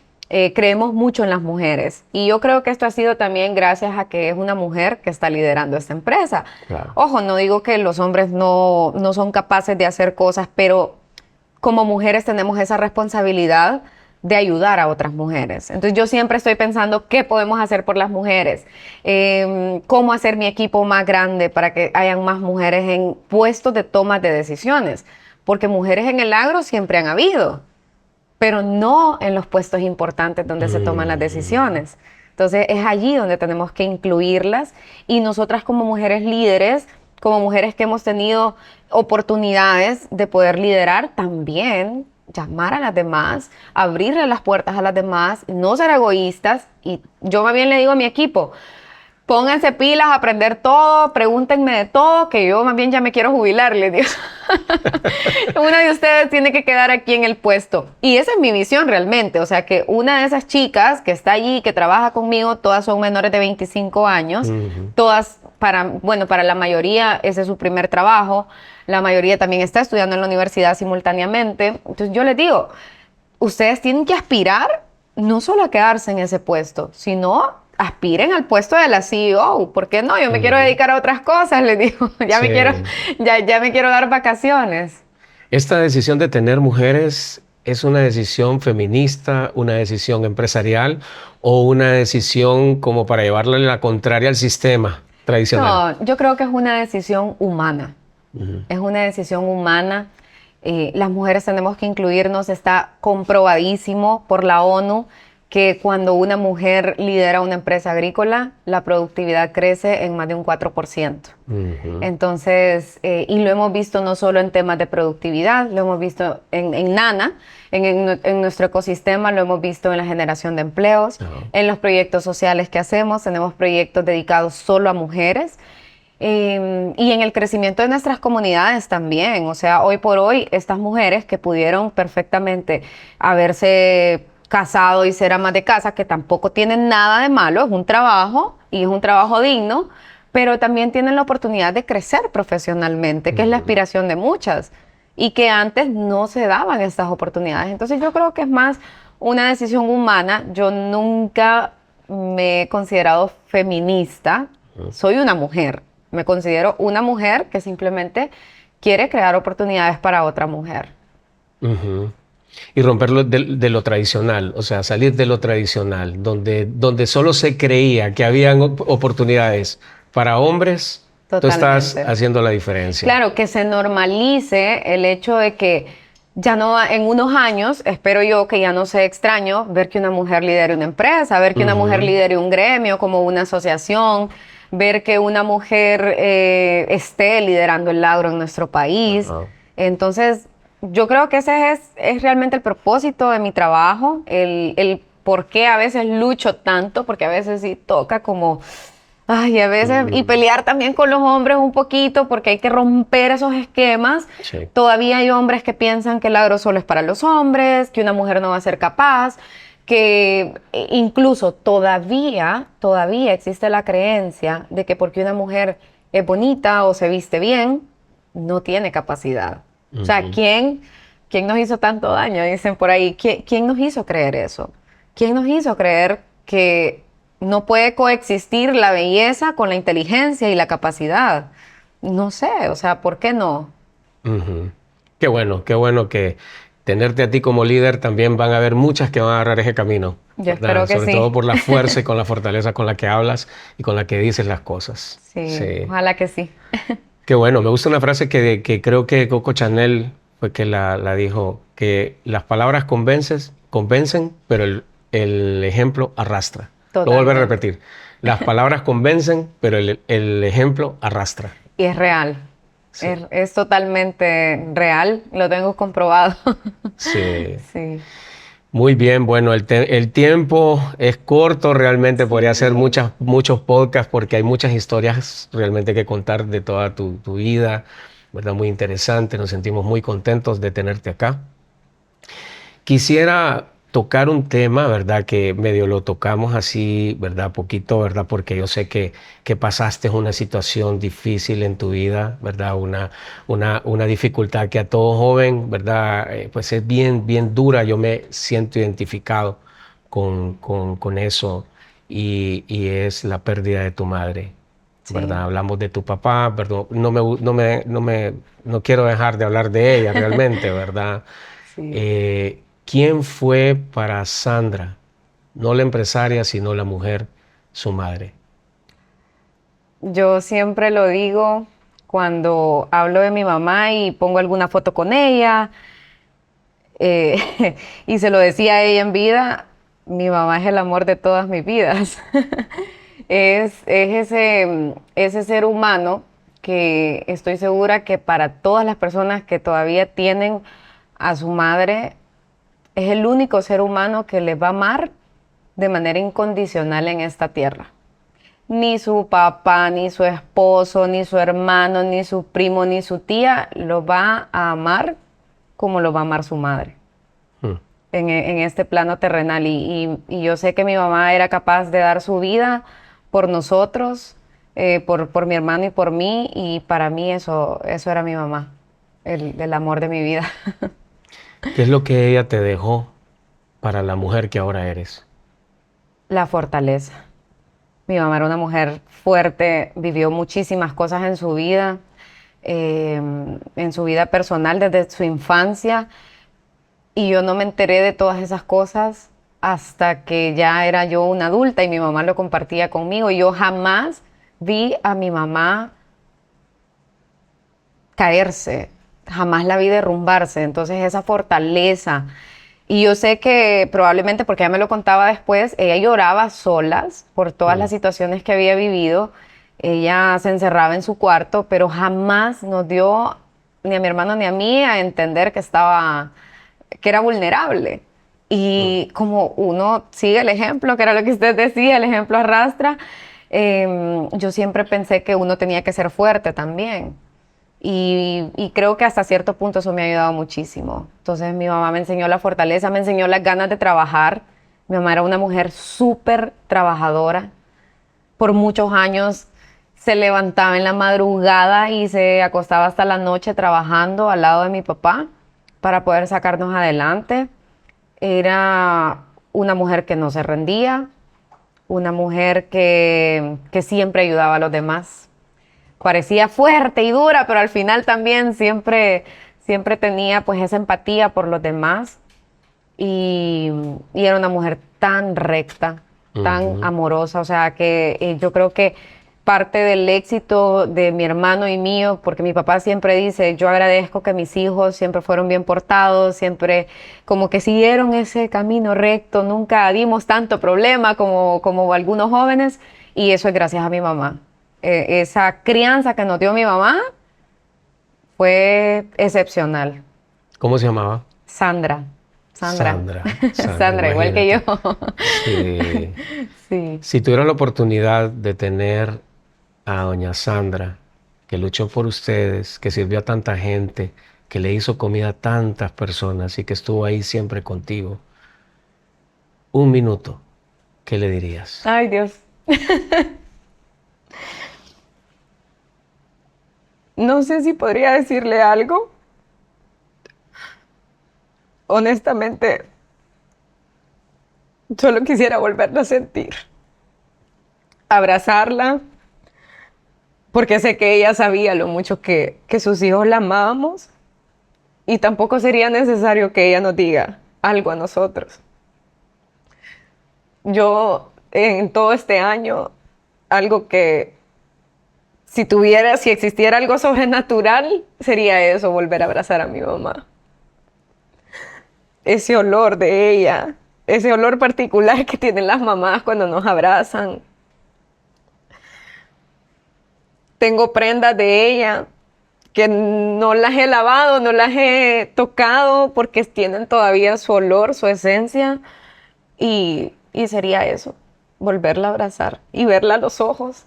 creemos mucho en las mujeres. Y yo creo que esto ha sido también gracias a que es una mujer que está liderando esta empresa. Claro. Ojo, no digo que los hombres no son capaces de hacer cosas, pero como mujeres tenemos esa responsabilidad de ayudar a otras mujeres. Entonces yo siempre estoy pensando qué podemos hacer por las mujeres, cómo hacer mi equipo más grande para que hayan más mujeres en puestos de toma de decisiones, porque mujeres en el agro siempre han habido, pero no en los puestos importantes donde se toman las decisiones. Entonces es allí donde tenemos que incluirlas, y nosotras como mujeres líderes, como mujeres que hemos tenido oportunidades de poder liderar, también llamar a las demás, abrirle las puertas a las demás, no ser egoístas. Y yo más bien le digo a mi equipo, pónganse pilas a aprender todo, pregúntenme de todo, que yo más bien ya me quiero jubilar, les digo. Una de ustedes tiene que quedar aquí en el puesto. Y esa es mi visión realmente. O sea, que una de esas chicas que está allí, que trabaja conmigo, todas son menores de 25 años, todas, para la mayoría ese es su primer trabajo, la mayoría también está estudiando en la universidad simultáneamente. Entonces yo les digo, ustedes tienen que aspirar no solo a quedarse en ese puesto, sino aspiren al puesto de la CEO. ¿Por qué no? Yo me quiero dedicar a otras cosas, les digo. Ya me quiero dar vacaciones. Esta decisión de tener mujeres es una decisión feminista, una decisión empresarial o una decisión como para llevarle la contraria al sistema tradicional. No, yo creo que es una decisión humana. Es una decisión humana. Las mujeres tenemos que incluirnos. Está comprobadísimo por la ONU que cuando una mujer lidera una empresa agrícola, la productividad crece en más de un 4%. Entonces, y lo hemos visto no solo en temas de productividad, lo hemos visto en Nana, en nuestro ecosistema, lo hemos visto en la generación de empleos, en los proyectos sociales que hacemos. Tenemos proyectos dedicados solo a mujeres. Y en el crecimiento de nuestras comunidades también. O sea, hoy por hoy, estas mujeres que pudieron perfectamente haberse casado y ser amas de casa, que tampoco tienen nada de malo, es un trabajo y es un trabajo digno, pero también tienen la oportunidad de crecer profesionalmente, que es la aspiración de muchas, y que antes no se daban estas oportunidades. Entonces yo creo que es más una decisión humana. Yo nunca me he considerado feminista, soy una mujer. Me considero una mujer que simplemente quiere crear oportunidades para otra mujer. Y romperlo de lo tradicional, o sea, salir de lo tradicional, donde solo se creía que habían oportunidades para hombres. Totalmente. Tú estás haciendo la diferencia. Claro, que se normalice el hecho de que ya no, en unos años, espero yo que ya no sea extraño ver que una mujer lidere una empresa, ver que una mujer lidere un gremio como una asociación, ver que una mujer esté liderando el agro en nuestro país. Entonces, yo creo que ese es realmente el propósito de mi trabajo, el por qué a veces lucho tanto, porque a veces sí toca como, ay, a veces, y pelear también con los hombres un poquito, porque hay que romper esos esquemas. Sí. Todavía hay hombres que piensan que el agro solo es para los hombres, que una mujer no va a ser capaz, que incluso todavía existe la creencia de que porque una mujer es bonita o se viste bien, no tiene capacidad. O sea, ¿quién nos hizo tanto daño? Dicen por ahí, ¿quién nos hizo creer eso? ¿Quién nos hizo creer que no puede coexistir la belleza con la inteligencia y la capacidad? No sé, o sea, ¿por qué no? Qué bueno que tenerte a ti como líder, también van a haber muchas que van a agarrar ese camino. Yo espero que sí. Sobre todo por la fuerza y con la fortaleza con la que hablas y con la que dices las cosas. Sí. Ojalá que sí. Qué bueno, me gusta una frase que creo que Coco Chanel fue que la dijo, que las palabras convencen, pero el ejemplo arrastra. Lo voy a volver a repetir. Las palabras convencen, pero el ejemplo arrastra. Y es real. Sí. Es totalmente real, lo tengo comprobado. Sí. Sí. Muy bien, bueno, el tiempo es corto, realmente podría hacer muchos podcasts porque hay muchas historias realmente que contar de toda tu vida, ¿verdad? Muy interesante, nos sentimos muy contentos de tenerte acá. Quisiera tocar un tema, ¿verdad? Que medio lo tocamos así, ¿verdad? Poquito, ¿verdad? Porque yo sé que pasaste una situación difícil en tu vida, ¿verdad? Una dificultad que a todo joven, ¿verdad? Pues es bien, bien dura. Yo me siento identificado con eso y es la pérdida de tu madre. Sí, ¿Verdad? Hablamos de tu papá, ¿verdad? No quiero dejar de hablar de ella realmente, ¿verdad? sí. ¿Quién fue para Sandra, no la empresaria, sino la mujer, su madre? Yo siempre lo digo cuando hablo de mi mamá y pongo alguna foto con ella, y se lo decía a ella en vida, mi mamá es el amor de todas mis vidas. Ese ser humano que estoy segura que para todas las personas que todavía tienen a su madre, es el único ser humano que les va a amar de manera incondicional en esta tierra. Ni su papá, ni su esposo, ni su hermano, ni su primo, ni su tía lo va a amar como lo va a amar su madre Hmm. en este plano terrenal. Y yo sé que mi mamá era capaz de dar su vida por nosotros, por mi hermano y por mí, y para mí eso era mi mamá, el amor de mi vida. ¿Qué es lo que ella te dejó para la mujer que ahora eres? La fortaleza. Mi mamá era una mujer fuerte, vivió muchísimas cosas en su vida personal desde su infancia, y yo no me enteré de todas esas cosas hasta que ya era yo una adulta y mi mamá lo compartía conmigo. Yo jamás vi a mi mamá caerse, jamás la vi derrumbarse. Entonces esa fortaleza, y yo sé que probablemente porque ella me lo contaba después, ella lloraba a solas por todas Hmm. las situaciones que había vivido. Ella se encerraba en su cuarto, pero jamás nos dio ni a mi hermano ni a mí a entender que era vulnerable. Hmm. Y como uno sigue el ejemplo, que era lo que usted decía, el ejemplo arrastra, yo siempre pensé que uno tenía que ser fuerte también. Y creo que hasta cierto punto eso me ha ayudado muchísimo. Entonces mi mamá me enseñó la fortaleza, me enseñó las ganas de trabajar. Mi mamá era una mujer súper trabajadora. Por muchos años se levantaba en la madrugada y se acostaba hasta la noche trabajando al lado de mi papá para poder sacarnos adelante. Era una mujer que no se rendía, una mujer que siempre ayudaba a los demás. Parecía fuerte y dura, pero al final también siempre tenía pues esa empatía por los demás, y, y era una mujer tan recta, tan Ujú. amorosa, o sea que yo creo que parte del éxito de mi hermano y mío, porque mi papá siempre dice, yo agradezco que mis hijos siempre fueron bien portados, siempre como que siguieron ese camino recto, nunca dimos tanto problema como algunos jóvenes, y eso es gracias a mi mamá. Esa crianza que nos dio mi mamá fue excepcional. ¿Cómo se llamaba? Sandra, Sandra, Sandra, Sandra, igual que yo. imagínate. Sí. Sí. Si tuvieras la oportunidad de tener a doña Sandra, que luchó por ustedes, que sirvió a tanta gente, que le hizo comida a tantas personas y que estuvo ahí siempre contigo, un minuto, ¿qué le dirías? Ay, Dios. No sé si podría decirle algo. Honestamente, solo quisiera volverla a sentir. Abrazarla, porque sé que ella sabía lo mucho que sus hijos la amábamos, y tampoco sería necesario que ella nos diga algo a nosotros. Yo, en todo este año, algo que si existiera algo sobrenatural, sería eso, volver a abrazar a mi mamá. Ese olor de ella, ese olor particular que tienen las mamás cuando nos abrazan. Tengo prendas de ella que no las he lavado, no las he tocado porque tienen todavía su olor, su esencia, y sería eso, volverla a abrazar y verla a los ojos,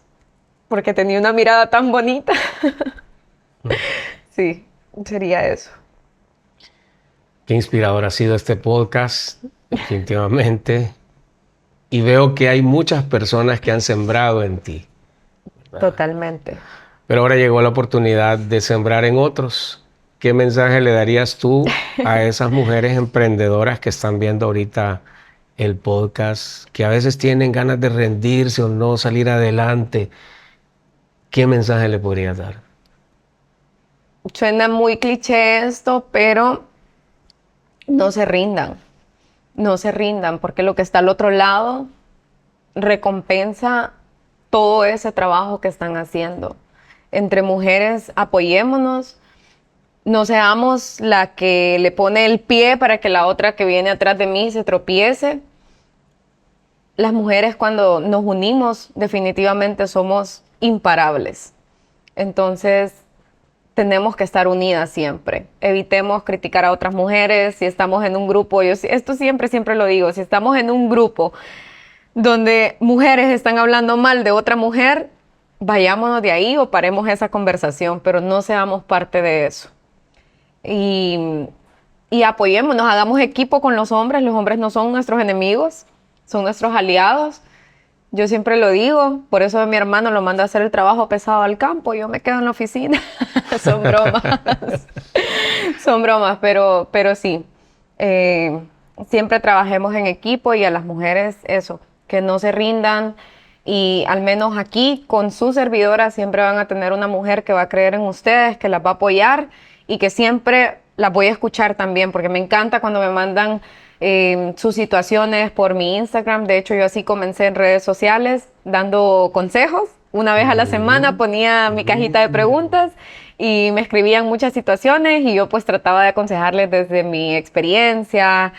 porque tenía una mirada tan bonita. Sí, sería eso. Qué inspirador ha sido este podcast, definitivamente. Y veo que hay muchas personas que han sembrado en ti. Totalmente. Pero ahora llegó la oportunidad de sembrar en otros. ¿Qué mensaje le darías tú a esas mujeres emprendedoras que están viendo ahorita el podcast, que a veces tienen ganas de rendirse o no salir adelante? ¿Qué mensaje le podrías dar? Suena muy cliché esto, pero no se rindan. No se rindan, porque lo que está al otro lado recompensa todo ese trabajo que están haciendo. Entre mujeres, apoyémonos, no seamos la que le pone el pie para que la otra que viene atrás de mí se tropiece. Las mujeres, cuando nos unimos, definitivamente somos imparables. Entonces, tenemos que estar unidas siempre. Evitemos criticar a otras mujeres. Si estamos en un grupo, esto siempre lo digo, si estamos en un grupo donde mujeres están hablando mal de otra mujer, vayámonos de ahí o paremos esa conversación, pero no seamos parte de eso. Y apoyémonos, hagamos equipo con los hombres no son nuestros enemigos, son nuestros aliados. Yo siempre lo digo, por eso mi hermano lo manda a hacer el trabajo pesado al campo, yo me quedo en la oficina. Son bromas, son bromas, pero sí. Siempre trabajemos en equipo y a las mujeres eso, que no se rindan, y al menos aquí con su servidora siempre van a tener una mujer que va a creer en ustedes, que las va a apoyar y que siempre las voy a escuchar también, porque me encanta cuando me mandan sus situaciones por mi Instagram. De hecho, yo así comencé en redes sociales dando consejos. Una vez a la semana ponía mi cajita de preguntas y me escribían muchas situaciones y yo pues trataba de aconsejarles desde mi experiencia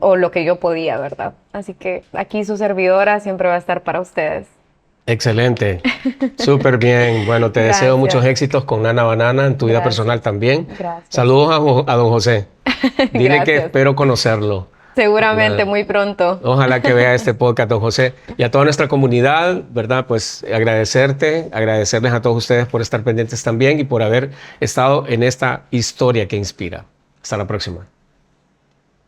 o lo que yo podía, ¿verdad? Así que aquí su servidora siempre va a estar para ustedes. Excelente, súper bien. Bueno, te deseo muchos Gracias. éxitos con Nana Banana en tu vida Gracias. personal también. Gracias. Saludos a don José. Dile que Gracias. espero conocerlo. Seguramente ¿Verdad? muy pronto. Ojalá que vea este podcast, don José. Y a toda nuestra comunidad, ¿verdad? Pues agradecerles a todos ustedes por estar pendientes también y por haber estado en esta historia que inspira. Hasta la próxima.